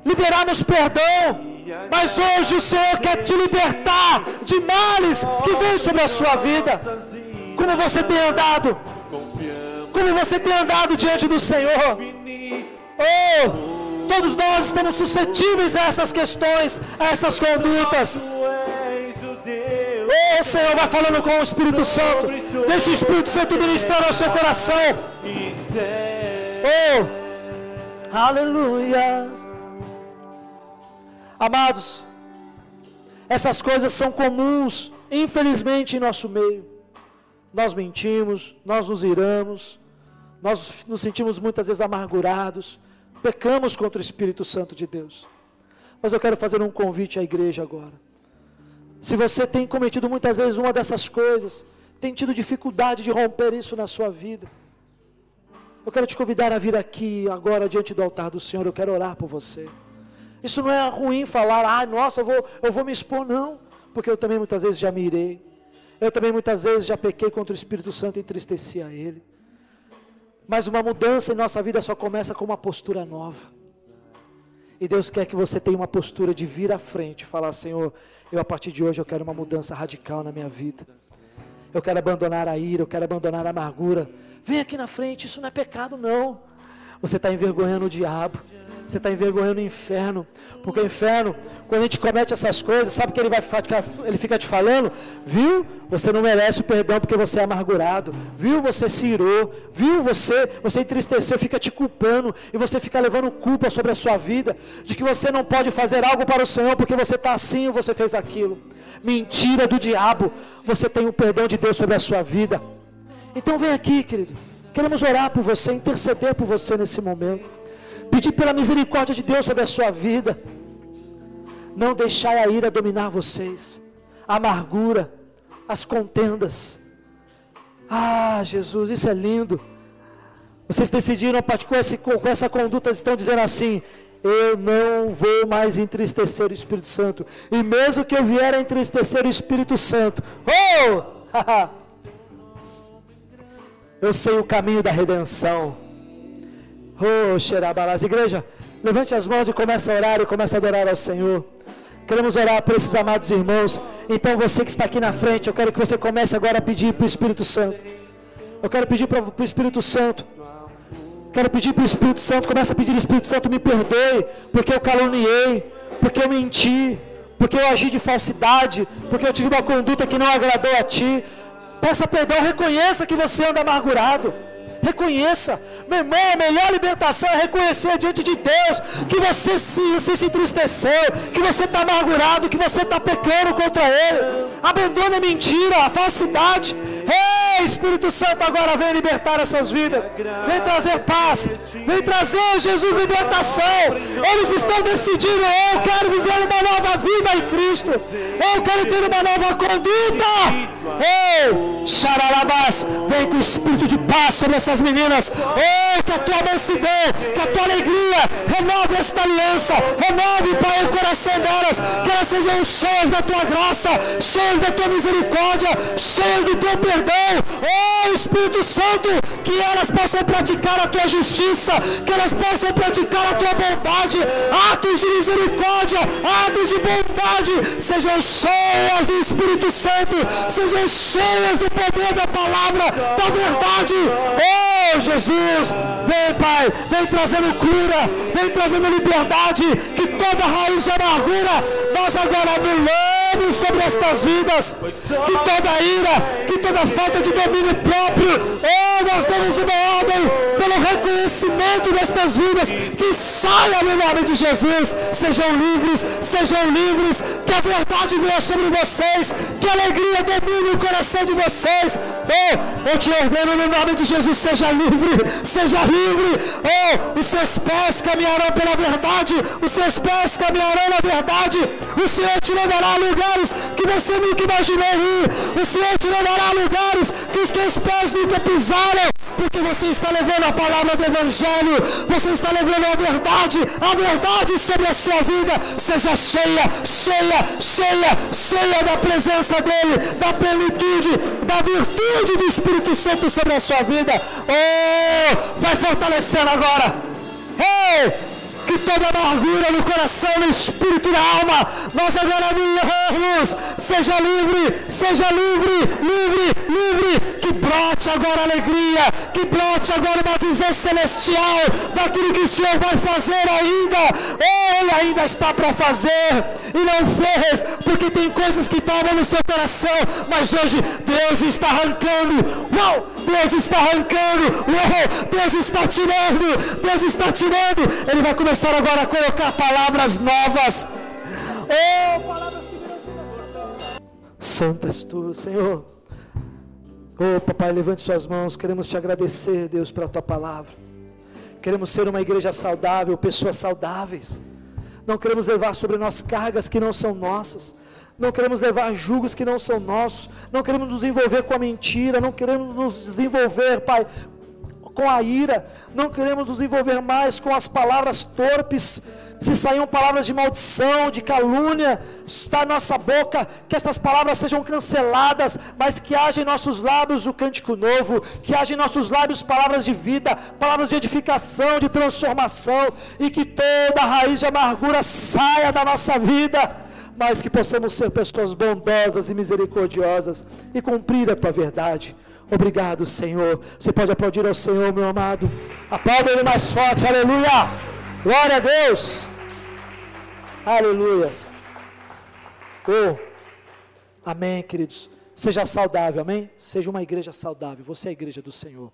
liberarmos perdão. Mas hoje o Senhor quer te libertar de males que vêm sobre a sua vida. Como você tem andado? Como você tem andado diante do Senhor? Todos nós estamos suscetíveis a essas questões, a essas condutas. O Senhor vai falando com o Espírito Santo. Deixa o Espírito Santo ministrar ao seu coração. Aleluia. Amados, essas coisas são comuns, infelizmente, em nosso meio. Nós mentimos, nós nos iramos, nós nos sentimos muitas vezes amargurados, pecamos contra o Espírito Santo de Deus. Mas eu quero fazer um convite à igreja agora. Se você tem cometido muitas vezes uma dessas coisas, tem tido dificuldade de romper isso na sua vida, eu quero te convidar a vir aqui agora diante do altar do Senhor. Eu quero orar por você. Isso não é ruim falar, nossa, eu vou me expor, não. Porque eu também muitas vezes já me irei. Eu também muitas vezes já pequei contra o Espírito Santo e entristeci a Ele. Mas uma mudança em nossa vida só começa com uma postura nova. E Deus quer que você tenha uma postura de vir à frente e falar, Senhor, a partir de hoje eu quero uma mudança radical na minha vida. Eu quero abandonar a ira, eu quero abandonar a amargura. Vem aqui na frente, isso não é pecado não. Você está envergonhando o diabo. Você está envergonhando o inferno. Porque o inferno, quando a gente comete essas coisas, sabe o que ele fica te falando? Viu? Você não merece o perdão porque você é amargurado. Viu? Você se irou. Viu? Você entristeceu, fica te culpando. E você fica levando culpa sobre a sua vida. De que você não pode fazer algo para o Senhor porque você está assim ou você fez aquilo. Mentira do diabo. Você tem o perdão de Deus sobre a sua vida. Então vem aqui, querido. Queremos orar por você, interceder por você nesse momento. Pedir pela misericórdia de Deus sobre a sua vida. Não deixar a ira dominar vocês. A amargura, as contendas. Jesus, isso é lindo. Vocês decidiram, com essa conduta, estão dizendo assim, eu não vou mais entristecer o Espírito Santo. E mesmo que eu vier a entristecer o Espírito Santo, eu sei o caminho da redenção. Xerabalás. Igreja, levante as mãos e comece a orar e comece a adorar ao Senhor. Queremos orar por esses amados irmãos. Então você que está aqui na frente, eu quero que você comece agora a pedir para o Espírito Santo. Eu quero pedir para o Espírito Santo. Quero pedir para o Espírito Santo. Comece a pedir ao Espírito Santo, me perdoe, porque eu caluniei, porque eu menti, porque eu agi de falsidade, porque eu tive uma conduta que não agradou a Ti. Peça perdão, reconheça que você anda amargurado. Reconheça, meu irmão, a melhor libertação é reconhecer diante de Deus que você se entristeceu, que você está amargurado, que você está pecando contra Ele. Abandone a mentira, a falsidade, Ei, Espírito Santo, agora vem libertar essas vidas, vem trazer paz, vem trazer, Jesus, libertação. Eles estão decidindo: eu quero viver uma nova vida em Cristo, eu quero ter uma nova conduta. Ei, xaralabás, vem com o espírito de paz sobre essas meninas. Ei, que a tua mansidão, que a tua alegria renove esta aliança, renove, Pai, o coração delas, que elas sejam cheias da tua graça, cheias da tua misericórdia, cheias do teu perdão. Oh, Espírito Santo, que elas possam praticar a tua justiça, que elas possam praticar a tua bondade, atos de misericórdia, atos de bondade, sejam cheias do Espírito Santo, sejam cheias do poder da palavra, da verdade. Oh, Jesus, vem, Pai, vem trazendo cura, vem trazendo liberdade, que toda raiz de amargura nós agora anulamos sobre estas vidas, que toda ira, que toda falta de domínio próprio, oh, nós damos uma ordem pelo reconhecimento destas vidas, que saia no nome de Jesus. Sejam livres, que a verdade venha sobre vocês, que a alegria domine o coração de vocês. Oh, eu te ordeno no nome de Jesus, seja livre, oh, os seus pés caminharão pela verdade, os seus pés caminharão na verdade, o Senhor te levará a lugares que você nunca imaginou ir, o Senhor te levará a lugares que os teus pés nunca pisaram, porque você está levando a palavra do Evangelho, você está levando a verdade sobre a sua vida. Seja cheia da presença dEle, da plenitude, da virtude do Espírito Santo sobre a sua vida. Oh, vai fortalecendo agora. Ei! Que toda amargura no coração, no espírito e na alma, nós agora anulamos. Seja livre, que brote agora alegria, que brote agora uma visão celestial daquilo que o Senhor vai fazer ainda. Ele ainda está para fazer e não fez, porque tem coisas que estavam no seu coração, mas hoje Deus está arrancando. Uau! Deus está arrancando, Deus está tirando, Ele vai começar agora a colocar palavras novas. Oh, palavras que Deus está. Santo és tu, Senhor. Oh, papai, levante suas mãos, queremos te agradecer, Deus, pela tua palavra. Queremos ser uma igreja saudável, pessoas saudáveis. Não queremos levar sobre nós cargas que não são nossas. Não queremos levar julgos que não são nossos. Não queremos nos envolver com a mentira. Não queremos nos desenvolver, Pai, com a ira. Não queremos nos envolver mais com as palavras torpes. Se saíam palavras de maldição, de calúnia da nossa boca, que estas palavras sejam canceladas, mas que haja em nossos lábios o cântico novo, que haja em nossos lábios palavras de vida, palavras de edificação, de transformação, e que toda a raiz de amargura saia da nossa vida, mas que possamos ser pessoas bondosas e misericordiosas e cumprir a tua verdade. Obrigado, Senhor. Você pode aplaudir ao Senhor, meu amado. Aplauda Ele mais forte, aleluia. Glória a Deus. Aleluias. Oh, amém, queridos. Seja saudável, amém? Seja uma igreja saudável. Você é a igreja do Senhor.